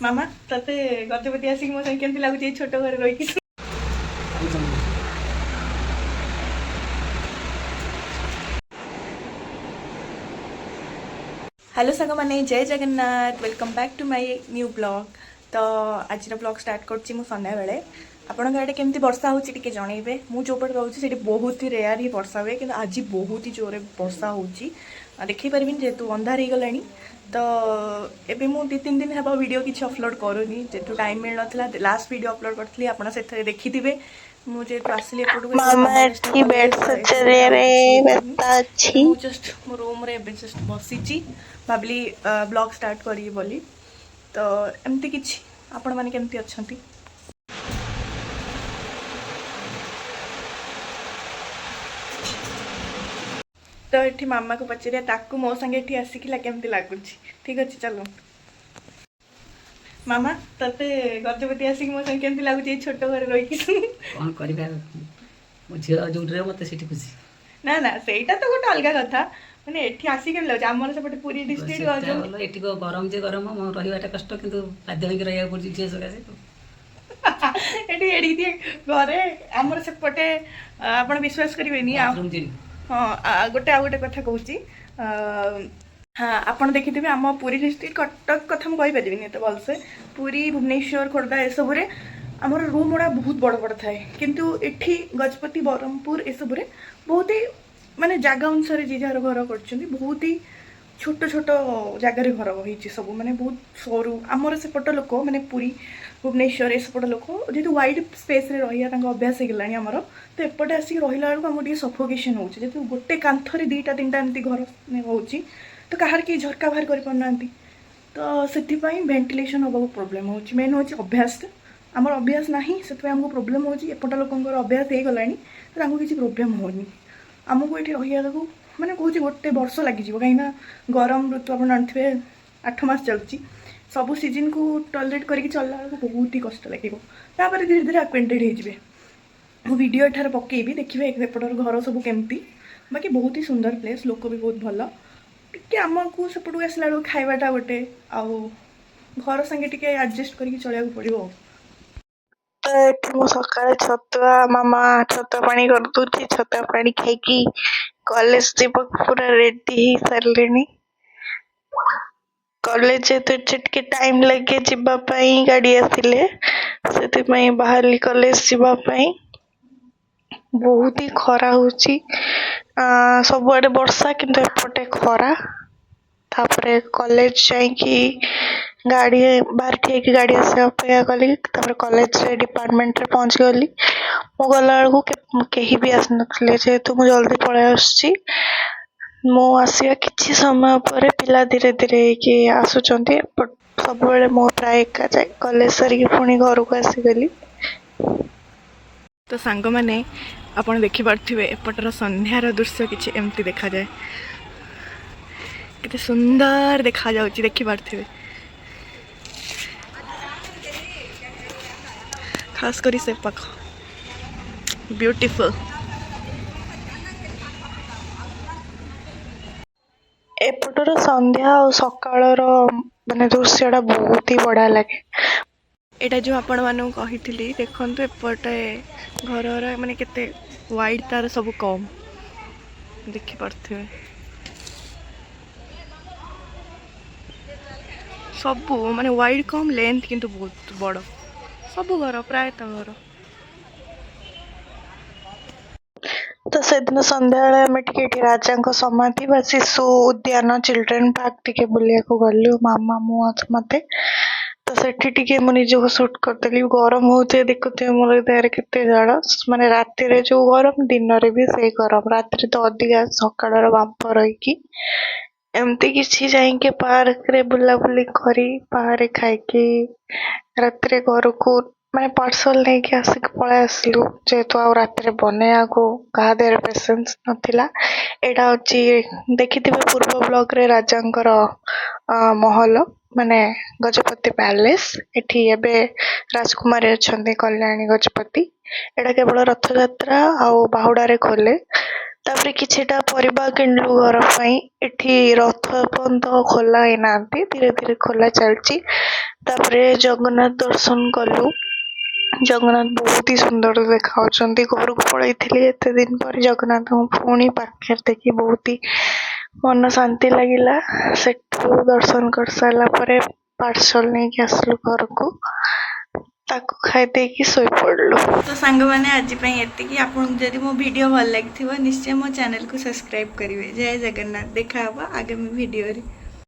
मामा तते गजपति आसिक मो संग केमती लागुची छोट घर रही हेलो साग मैंने जय Jagannath welcome back to my new blog. तो आज ब्लॉग स्टार्ट करुँची मु संध्या बेले आपण आड़े केमती वर्षा होची टिके जनइबे। मु जो पटे रोची सेठी बहुत ही रेयर ही वर्षा हुए कि आज बहुत ही जोरे वर्षा होची देखि परिबिन जेतु अंधार ही गलानी। तो एबे मु 2-3 दिन हेबा वीडियो किछि अपलोड करूनी जेतु टाइम मिल नथला। लास्ट वीडियो अपलोड करथली आपण सेथरे देखिथिबे। मु जेतु आसली एपटू मामा एठी बेड सजरे रे बेता अछि। मु जस्ट मो रूम रे एबे जस्ट बसिची भाबली ब्लॉग स्टार्ट करी बोली। तो एमती किछि आपण माने केमती अछंती। तो एठी मामा को पचरिया ताकू मो संगे एठी आसिकिला केमती लागुची। ठीक अछि चलो मामा तते गजपति आसिक मो संगे केमती लागुची छोट घर रही कि कोन करबा मो झियो जोटरे मते सिटी खुशी ना ना सेटा तो गोटे अलग कथा माने एठी आसी केम लागुची हमर सेपटे पुरी डिस्ट्रिक्ट गजम एठी को गरम जे गरम मो रहिवाटा कष्ट किंतु बाध्य होई रहिया पड़जी झियो सकासे एठी एडी दिए घरे हमर सेपटे आपण विश्वास करिवेनी हाँ गोटे आ गोटे कथा कहूँ। हाँ आपड़ देखिथे आम पुरी डिस्ट्रिक्ट कटक कथा मुझे कहीपरि एत भलसे पुरी भुवनेश्वर खोर्धा एसबुरे आमर रूम गुड़ा बहुत बड़ बड़ थाए किंतु एठी गजपति ब्रह्मपुर एसबुरे बहुत ही माने जगह अनुसार जी जार घर कर बहुत ही छोट छोट जगार घर होती सब माने बहुत सरू आमर सेपट लोक माने पुरी भुवनेश्वर एसपट लोक जेहतु व्हाइट स्पेस रे रही अभ्यास होगलानी आमर। तो एपटे आसिक रहा बेलू आम सफोकेशन हो जेहतु गोटे कांथरे 2-3टा एमती घर हो तो कहार कि झरका बाहर कर तो से वेंटिलेशन होगा प्रोब्लेम हो मेन हूँ अभ्यास आमर अभ्यास ना से आमको प्रोब्लेम होपट लोकर अभ्यास हो गलानी तो किसी प्रोब्लेम होनी आमको ये रहा मैंने कहूँ गोटे वर्ष लगे कहीं गरम ऋतु आप जानते 8 मास चलती सबू सीजन को टॉलरेट करके चलला बेलू बहुत ही कष्ट लगे धीरे धीरे आक्वेंटेड होजबे। मो वीडियो एठार पकेबी देखिए एपटर घर सब केमती बाकी बहुत ही सुंदर प्लेस लोक भी बहुत भल टी आमको सेपटू आसला बेलू खाइबाटा गोटे आउ घर संगे टी एडजस्ट करके चलिया पड़ो। तो एठी मो सकाळे छतुआ मामा छतुआ पानी कर दूची छतुआ पानी खाइकी कॉलेज जीवा पूरा रेडी ही सरलेनी। कॉलेज तो टिके टाइम लगे जीवा पई गाड़ी आसिले सेति पई बाहरली कॉलेज जीवा पई बहुत ही खरा होची सब आडे वर्षा किंतु एपटे खरा तापरे कॉलेज जाइकी गाड़ी बाहर ठीक गाड़ी आसे अपेक्षा कली कॉलेज रे डिपार्टमेंट रे पहुंच गली मो गला बेलू केही भी आस नथिले जेहेतु मु जल्दी पळे आसुची मो आसिया किछि समय पर पिला धीरे धीरे कि आसुचंती सब बेले मो प्राय एका जाए कॉलेज सरी पुणी घर को आसी गली। तो सांग माने आपण देखि पारथिबे एपटर संध्यार दृश्य किछि एमती देखा जाए किते सुंदर देखा जाउची देखि पारथिबे खास करी से पाख ब्यूटीफुल एपटर संध्या और सकाळर माने दृश्यटा बहुत ही बढ़िया लगे। एटा जो आपण मानु कहिथिली देखंतु एपटे घर माने केते वाइड तार सब कम देखि पारथिबे सब माने वाइड कम लेंथ किंतु बहुत बड़ सब घर प्रायत घर। तो से दिन संध्या बेले आम टिके राजा समाधि बा शिशु उद्यान चिल्ड्रेन पार्क टिके बुलिया को गलु मामा मु मते तो सेठी टिके मु निजको शूट करदेली गरम होते देखुते मोर देहरे केते जाड़ माने राति रे जो गरम दिन रे भी से गरम राति तो अधिका सकाळर बांप रही एमती किसी जाइके पार्क रे बुलाबुली करी बाहर खाइकी राति घर को माने पार्सल नहीं कि आसिक पळे आसलु जेहेतु आ राति रे बनेया को कहा देर पेशेंस नथिला। एटा होची देखिथिबे पूर्व ब्लॉग रे राजांकर महल माने गजपति पैलेस एठी एबे राजकुमारी अछंती कल्याणी गजपति एटा केवल रथ यात्रा आ बाहुडा रे खोले तापर किछिटा परिबा किणलु घर पाई एठी रथ पर्यंत खोला ही नांती धीरे धीरे खोला चलची तापरे जगन्नाथ दर्शन कलु जगन्नाथ बहुत ही सुंदर देखा घर को पलैथिली एते दिन पर जगन्नाथ को पुणी पाखे देखी बहुत ही मन शांति लगिला सेठू दर्शन कर सारा परे पार्सल नहीं कि आसलु घर को ताको खाई देकी सोई पड़लु। तो सांग मैंने आज एतिकी आपन जदि मो वीडियो भल लगी निश्चय मो चैनल को सब्सक्राइब करेंगे। जय जगन्नाथ। देखा आगामी वीडियो रे।